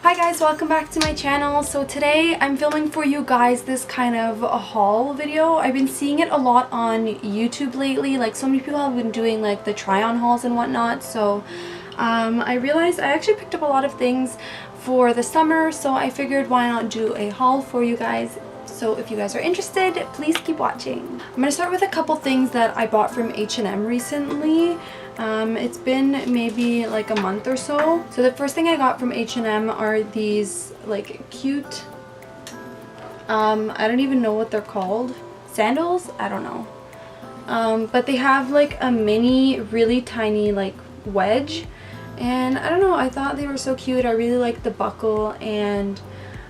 Hi guys, welcome back to my channel. So today I'm filming for you guys this kind of a haul video. I've been seeing it a lot on YouTube lately. Like so many people have been doing like the try on hauls and whatnot. So I realized I actually picked up a lot of things for the summer, so I figured why not do a haul for you guys. So if you guys are interested, please keep watching. I'm gonna start with a couple things that I bought from H&M recently. It's been maybe like a month or so. So the first thing I got from H&M are these like cute, I don't even know what they're called. Sandals? I don't know. But they have like a mini, really tiny like wedge. And I don't know, I thought they were so cute. I really like the buckle, and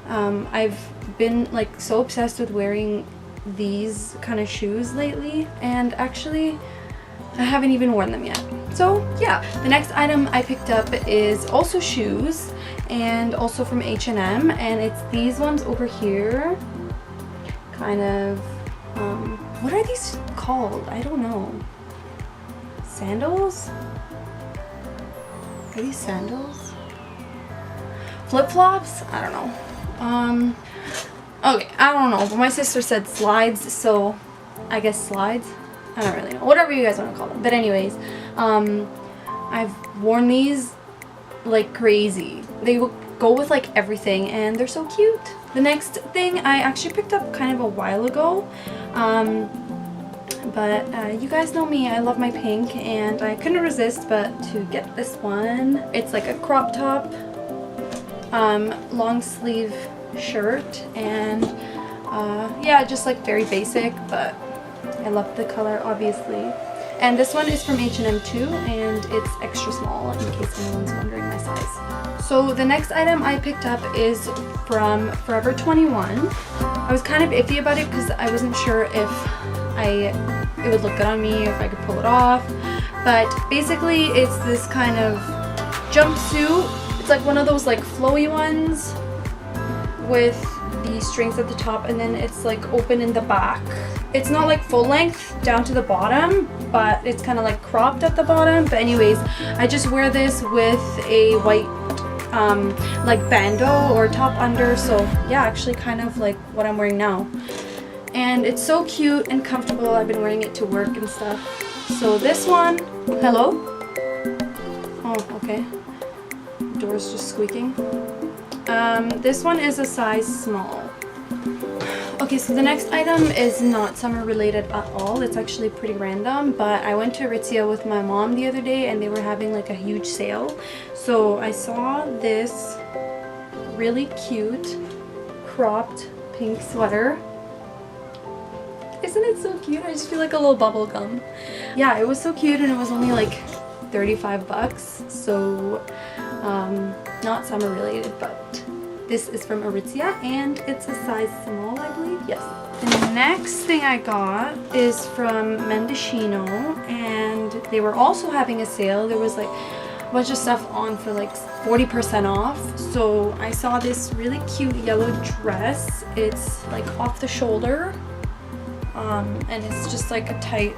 I've been like so obsessed with wearing these kind of shoes lately, and actually I haven't even worn them yet. So yeah, the next item I picked up is also shoes, and also from H&M, and it's these ones over here. Kind of, what are these called? I don't know. Sandals? Are these sandals? Flip-flops? I don't know. Okay, I don't know, but my sister said slides, so I guess slides. I don't really know. Whatever you guys want to call them. But anyways, I've worn these like crazy. They will go with like everything, and they're so cute. The next thing I actually picked up kind of a while ago. But you guys know me, I love my pink, and I couldn't resist but to get this one. It's like a crop top, long sleeve shirt, and yeah, just like very basic, but I love the color obviously. And this one is from H&M too, and it's extra small in case anyone's wondering my size. So the next item I picked up is from Forever 21. I was kind of iffy about it because I wasn't sure if it would look good on me, if I could pull it off. But basically it's this kind of jumpsuit. It's like one of those like flowy ones with the strings at the top, and then it's like open in the back. It's not like full length down to the bottom, but it's kind of like cropped at the bottom. But anyways, I just wear this with a white like bandeau or top under. So yeah, actually kind of like what I'm wearing now. And it's so cute and comfortable. I've been wearing it to work and stuff. So this one, hello? Oh, okay. Door's just squeaking. This one is a size small. Okay, so the next item is not summer related at all. It's actually pretty random, but I went to Aritzia with my mom the other day, and they were having like a huge sale. So I saw this really cute cropped pink sweater. Isn't it so cute? I just feel like a little bubble gum. Yeah, it was so cute, and it was only like 35 bucks. So not summer related, but this is from Aritzia, and it's a size small, I believe. Yes. The next thing I got is from Mendocino, and they were also having a sale. There was like a bunch of stuff on for like 40% off. So I saw this really cute yellow dress. It's like off the shoulder, and it's just like a tight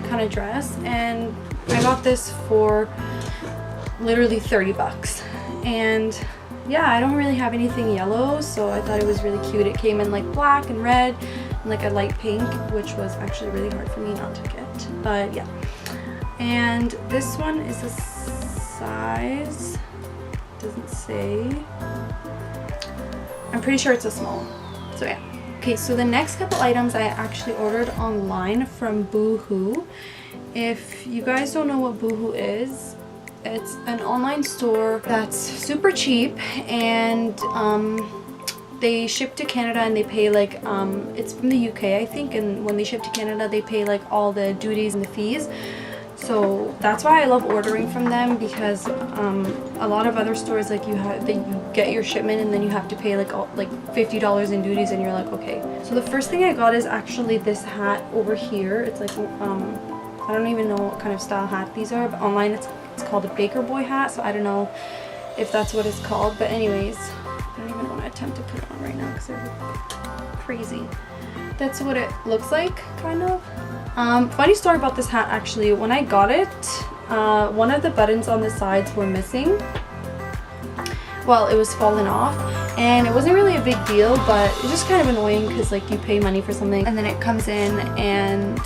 kind of dress, and I got this for literally 30 bucks. And yeah, I don't really have anything yellow, so I thought it was really cute. It came in like black and red and like a light pink, which was actually really hard for me not to get, but yeah. And this one is a size, doesn't say, I'm pretty sure it's a small, so yeah. Okay, so the next couple items I actually ordered online from BOOHOO. If you guys don't know what BOOHOO is, it's an online store that's super cheap, and they ship to Canada, and they pay like, it's from the UK I think, and when they ship to Canada they pay like all the duties and the fees. So that's why I love ordering from them, because a lot of other stores, like you get your shipment and then you have to pay like $50 in duties, and you're like, okay. So the first thing I got is actually this hat over here. It's like I don't even know what kind of style hat these are, but online it's called a Baker Boy hat, so I don't know if that's what it's called. But anyways, I don't even want to attempt to put it on right now because it looks crazy. That's what it looks like, kind of. Funny story about this hat, actually. When I got it, one of the buttons on the sides were missing. well, it was falling off, and it wasn't really a big deal, but it's just kind of annoying because like you pay money for something and then it comes in and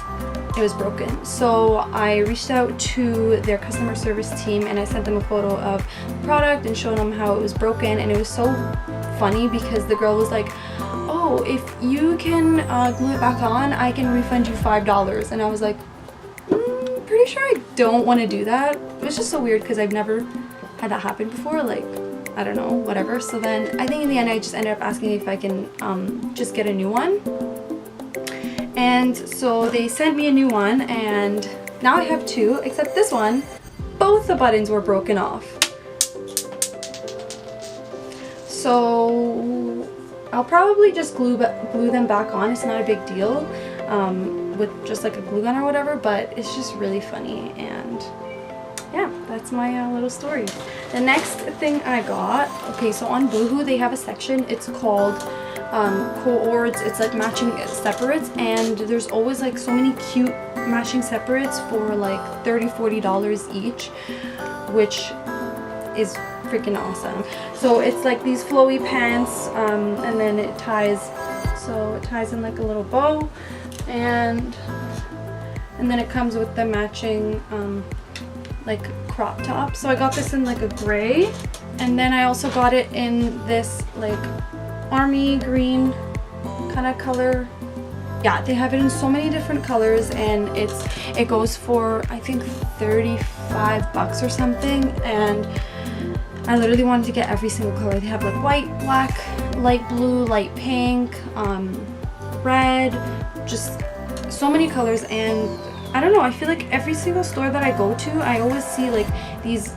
it was broken. So I reached out to their customer service team and I sent them a photo of the product and showed them how it was broken, and it was so funny because the girl was like, oh, if you can glue it back on, I can refund you $5. And I was like, pretty sure I don't want to do that. It was just so weird because I've never had that happen before, like, I don't know, whatever. So then I think in the end I just ended up asking if I can just get a new one. And so they sent me a new one, and now I have two, except this one, both the buttons were broken off. So I'll probably just glue them back on. It's not a big deal with just like a glue gun or whatever, but it's just really funny. And yeah, that's my little story. The next thing I got, okay, so on BOOHOO they have a section, it's called co-ords. It's like matching separates, and there's always like so many cute matching separates for like $30–40 each, which is freaking awesome. So it's like these flowy pants, and then it ties, so it ties in like a little bow, and then it comes with the matching like crop top. So I got this in like a gray, and then I also got it in this like army green kind of color. Yeah, they have it in so many different colors, and it goes for I think $35 or something, and I literally wanted to get every single color. They have like white, black, light blue, light pink, red, just so many colors. And I don't know, I feel like every single store that I go to, I always see like these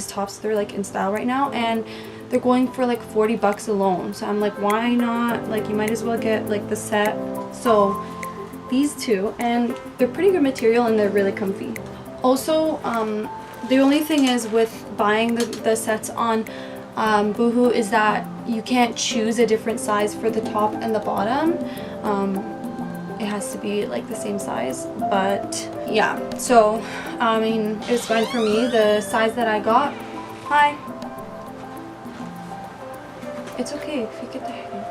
tops, they're like in style right now, and they're going for like $40 alone. So I'm like, why not? Like, you might as well get like the set. So these two, and they're pretty good material and they're really comfy. Also, the only thing is with buying the sets on BOOHOO is that you can't choose a different size for the top and the bottom. It has to be like the same size, but yeah, so I mean, it was fine for me. The size that I got, hi, it's okay if you get the hair.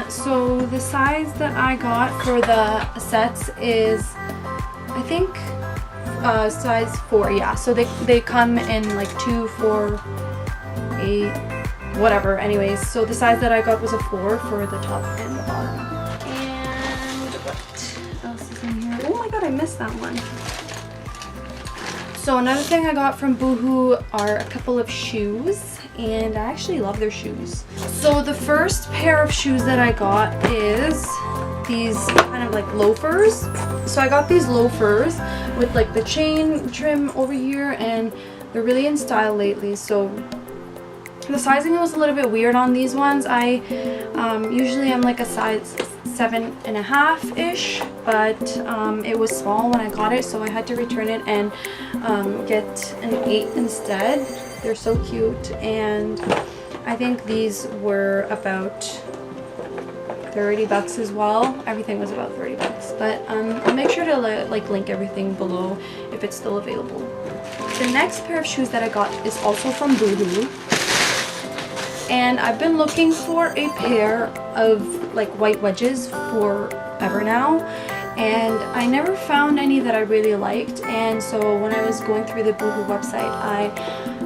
So the size that I got for the sets is, I think, size 4, yeah. So they come in like 2, 4, 8, whatever. Anyways, so the size that I got was a 4 for the top and the bottom. And what else is in here? Oh my god, I missed that one. So another thing I got from BOOHOO are a couple of shoes, and I actually love their shoes. So the first pair of shoes that I got is these kind of like loafers. So I got these loafers with like the chain trim over here, and they're really in style lately. So the sizing was a little bit weird on these ones. I usually I'm like a size 7.5-ish, but it was small when I got it, so I had to return it and get an 8 instead. They're so cute, and I think these were about $30 as well. Everything was about $30, but I'll make sure to like link everything below if it's still available. The next pair of shoes that I got is also from BOOHOO, and I've been looking for a pair of like white wedges forever now, and I never found any that I really liked. And so when I was going through the BOOHOO website, I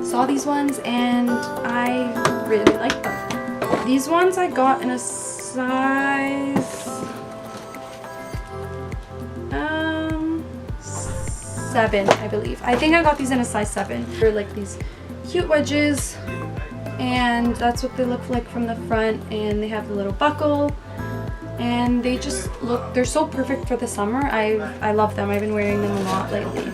saw these ones and I really liked them. These ones I got in a size 7, I believe. I think I got these in a size 7. They're like these cute wedges, and that's what they look like from the front, and they have the little buckle, and they just look, they're so perfect for the summer. I love them. I've been wearing them a lot lately.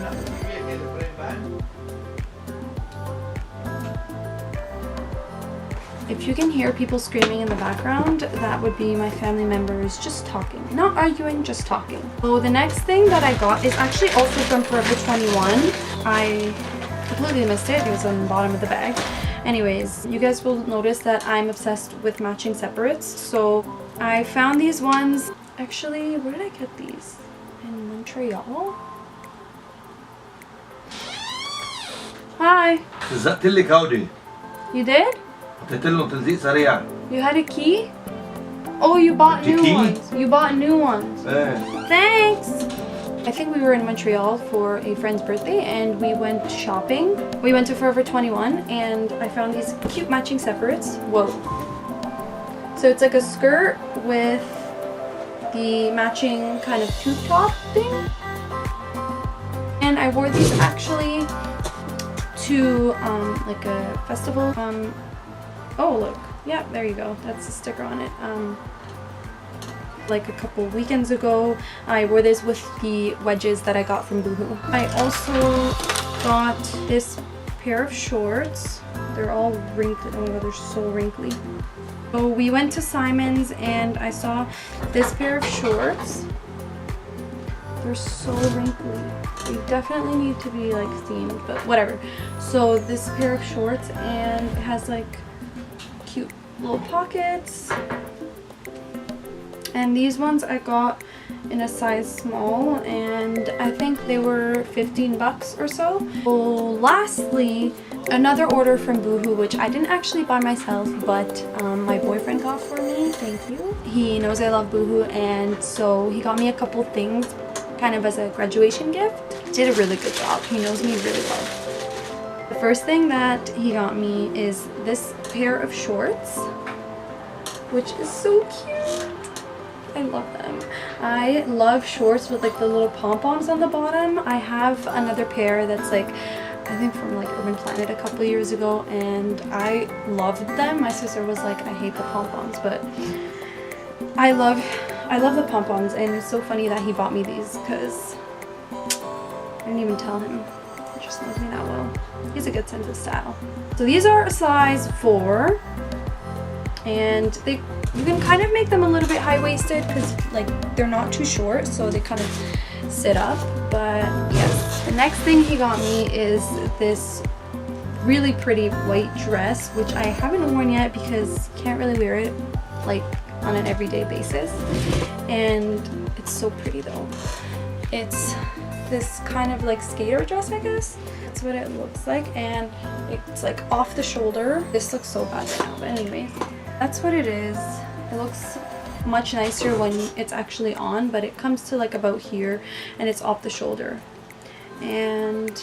If you can hear people screaming in the background, that would be my family members just talking. Not arguing, just talking. So the next thing that I got is actually also from Forever 21. I completely missed it. It was on the bottom of the bag. Anyways, you guys will notice that I'm obsessed with matching separates. So I found these ones. Actually, where did I get these? In Montreal? Hi. لزقت لك هودي. You did? حطيت لهم تلزيق سريع. You had a key? Oh, you bought new key? ones. You bought new ones. ايه. Thanks. I think we were in Montreal for a friend's birthday and we went shopping. We went to Forever 21 and I found these cute matching separates. Whoa. So it's like a skirt with the matching kind of tube top thing. And I wore these actually to like a festival. Oh look, yeah, there you go. That's the sticker on it. Like a couple weekends ago, I wore this with the wedges that I got from BOOHOO. I also got this pair of shorts. They're all wrinkly. Oh my god, they're so wrinkly. So we went to Simon's and I saw this pair of shorts. They're so wrinkly. They definitely need to be like themed, but whatever. So this pair of shorts, and it has like cute little pockets. And these ones I got in a size small, and I think they were 15 bucks or so. Well, lastly, another order from BOOHOO, which I didn't actually buy myself, but my boyfriend got for me. Thank you. He knows I love BOOHOO, and so he got me a couple things kind of as a graduation gift. He did a really good job. He knows me really well. The first thing that he got me is this pair of shorts, which is so cute. I love them. I love shorts with like the little pom-poms on the bottom. I have another pair that's like, I think from like Urban Planet a couple years ago, and I loved them. My sister was like, I hate the pom-poms, but I love the pom-poms, and it's so funny that he bought me these because I didn't even tell him. He just knows me that well. He has a good sense of style. So these are a size 4, and you can kind of make them a little bit high-waisted because like they're not too short, so they kind of sit up. But yes, the next thing he got me is this really pretty white dress, which I haven't worn yet because you can't really wear it like on an everyday basis, and it's so pretty though. It's this kind of like skater dress, I guess. That's what it looks like, and it's like off the shoulder. This looks so bad right now, but anyways, that's what it is. It looks much nicer when it's actually on, but it comes to like about here and it's off the shoulder. And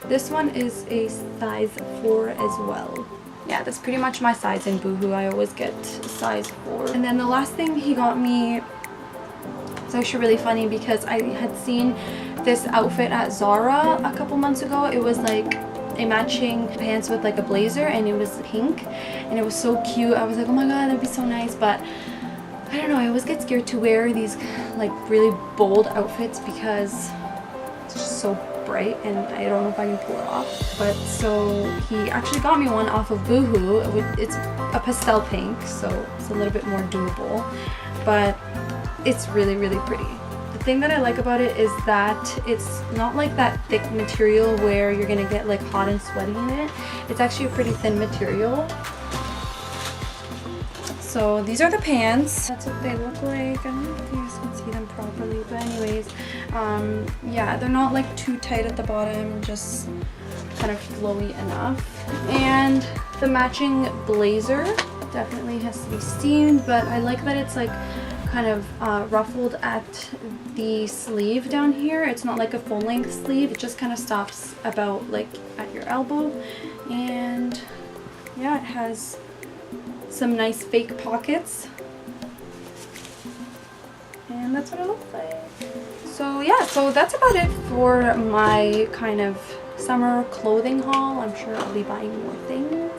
this one is a size 4 as well. Yeah, that's pretty much my size in BOOHOO. I always get size 4. And then the last thing he got me, it's actually really funny because I had seen this outfit at Zara a couple months ago. It was like a matching pants with like a blazer, and it was pink, and it was so cute. I was like, oh my god, that'd be so nice, but I don't know, I always get scared to wear these like really bold outfits because it's just so bright and I don't know if I can pull it off. But so he actually got me one off of BOOHOO. It's a pastel pink, so it's a little bit more doable, but it's really, really pretty. The thing that I like about it is that it's not like that thick material where you're gonna get like hot and sweaty in it. It's actually a pretty thin material. So these are the pants. That's what they look like. I don't know if you guys can see them properly, but anyways, yeah, they're not like too tight at the bottom, just kind of flowy enough. And the matching blazer definitely has to be steamed, but I like that it's like kind of ruffled at the sleeve down here. It's not like a full length sleeve, it just kind of stops about like at your elbow. And yeah, it has some nice fake pockets, and that's what it looks like. So yeah, so that's about it for my kind of summer clothing haul. I'm sure I'll be buying more things.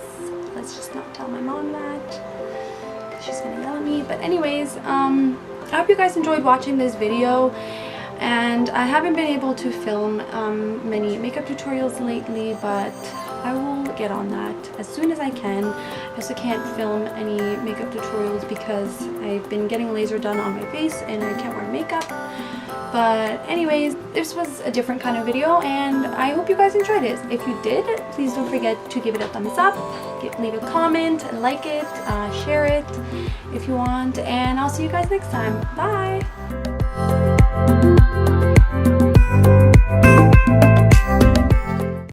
Let's just not tell my mom that, she's gonna yell at me. But anyways, I hope you guys enjoyed watching this video, and I haven't been able to film many makeup tutorials lately, but I will get on that as soon as I can. I also can't film any makeup tutorials because I've been getting laser done on my face and I can't wear makeup. But anyways, this was a different kind of video, and I hope you guys enjoyed it. If you did, please don't forget to give it a thumbs up, leave a comment, like it, share it if you want, and I'll see you guys next time. Bye!